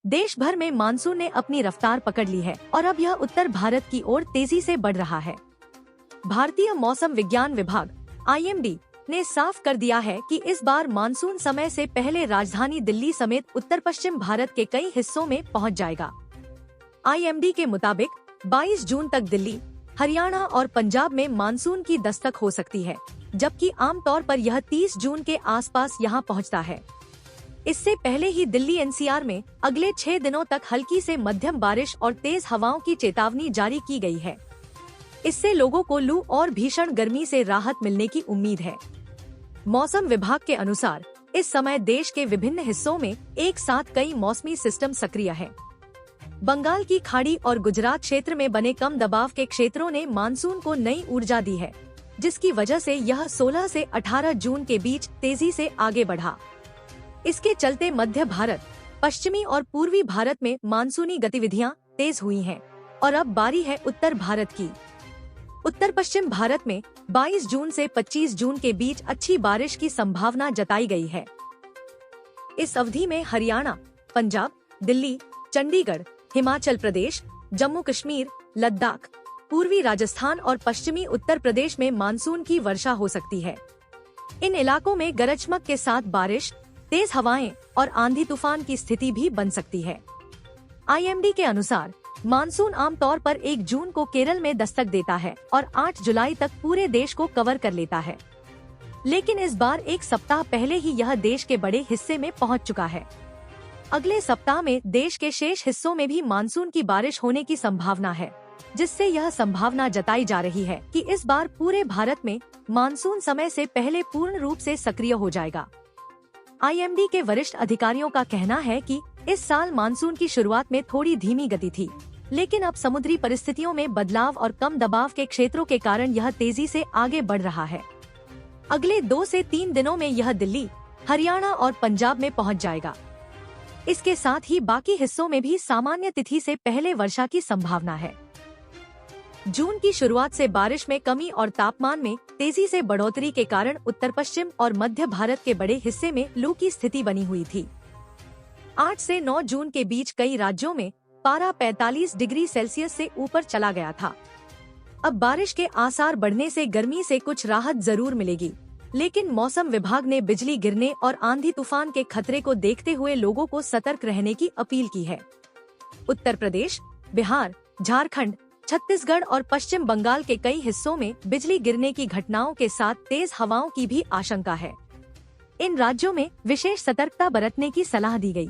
देश भर में मानसून ने अपनी रफ्तार पकड़ ली है और अब यह उत्तर भारत की ओर तेजी से बढ़ रहा है। भारतीय मौसम विज्ञान विभाग (IMD) ने साफ कर दिया है कि इस बार मानसून समय से पहले राजधानी दिल्ली समेत उत्तर पश्चिम भारत के कई हिस्सों में पहुंच जाएगा। IMD के मुताबिक 22 जून तक दिल्ली, हरियाणा और पंजाब में मानसून की दस्तक हो सकती है, जबकि आमतौर पर यह 30 जून के आसपास यहां पहुंचता है। इससे पहले ही दिल्ली NCR में अगले 6 दिनों तक हल्की से मध्यम बारिश और तेज हवाओं की चेतावनी जारी की गई है। इससे लोगों को लू और भीषण गर्मी से राहत मिलने की उम्मीद है। मौसम विभाग के अनुसार इस समय देश के विभिन्न हिस्सों में एक साथ कई मौसमी सिस्टम सक्रिय हैं। बंगाल की खाड़ी और गुजरात क्षेत्र में बने कम दबाव के क्षेत्रों ने मानसून को नई ऊर्जा दी है, जिसकी वजह से यह 16 से 18 जून के बीच तेजी से आगे बढ़ा। इसके चलते मध्य भारत, पश्चिमी और पूर्वी भारत में मानसूनी गतिविधियां तेज हुई हैं और अब बारी है उत्तर भारत की। उत्तर पश्चिम भारत में 22 जून से 25 जून के बीच अच्छी बारिश की संभावना जताई गई है। इस अवधि में हरियाणा, पंजाब, दिल्ली, चंडीगढ़, हिमाचल प्रदेश, जम्मू कश्मीर, लद्दाख, पूर्वी राजस्थान और पश्चिमी उत्तर प्रदेश में मानसून की वर्षा हो सकती है। इन इलाकों में गरज चमक के साथ बारिश, तेज हवाएं और आंधी तूफान की स्थिति भी बन सकती है। IMD के अनुसार मानसून आमतौर पर 1 जून को केरल में दस्तक देता है और 8 जुलाई तक पूरे देश को कवर कर लेता है। लेकिन इस बार एक सप्ताह पहले ही यह देश के बड़े हिस्से में पहुंच चुका है। अगले सप्ताह में देश के शेष हिस्सों में भी मानसून की बारिश होने की संभावना है, जिससे यह संभावना जताई जा रही है कि इस बार पूरे भारत में मानसून समय से पहले पूर्ण रूप से सक्रिय हो जाएगा। IMD के वरिष्ठ अधिकारियों का कहना है कि इस साल मानसून की शुरुआत में थोड़ी धीमी गति थी, लेकिन अब समुद्री परिस्थितियों में बदलाव और कम दबाव के क्षेत्रों के कारण यह तेजी से आगे बढ़ रहा है। अगले 2 से 3 दिनों में यह दिल्ली, हरियाणा और पंजाब में पहुंच जाएगा। इसके साथ ही बाकी हिस्सों में भी सामान्य तिथि से पहले वर्षा की संभावना है। जून की शुरुआत से बारिश में कमी और तापमान में तेजी से बढ़ोतरी के कारण उत्तर पश्चिम और मध्य भारत के बड़े हिस्से में लू की स्थिति बनी हुई थी। 8 से 9 जून के बीच कई राज्यों में पारा 45 डिग्री सेल्सियस से ऊपर चला गया था। अब बारिश के आसार बढ़ने से गर्मी से कुछ राहत जरूर मिलेगी, लेकिन मौसम विभाग ने बिजली गिरने और आंधी तूफान के खतरे को देखते हुए लोगों को सतर्क रहने की अपील की है। उत्तर प्रदेश, बिहार, झारखंड, छत्तीसगढ़ और पश्चिम बंगाल के कई हिस्सों में बिजली गिरने की घटनाओं के साथ तेज हवाओं की भी आशंका है। इन राज्यों में विशेष सतर्कता बरतने की सलाह दी गई।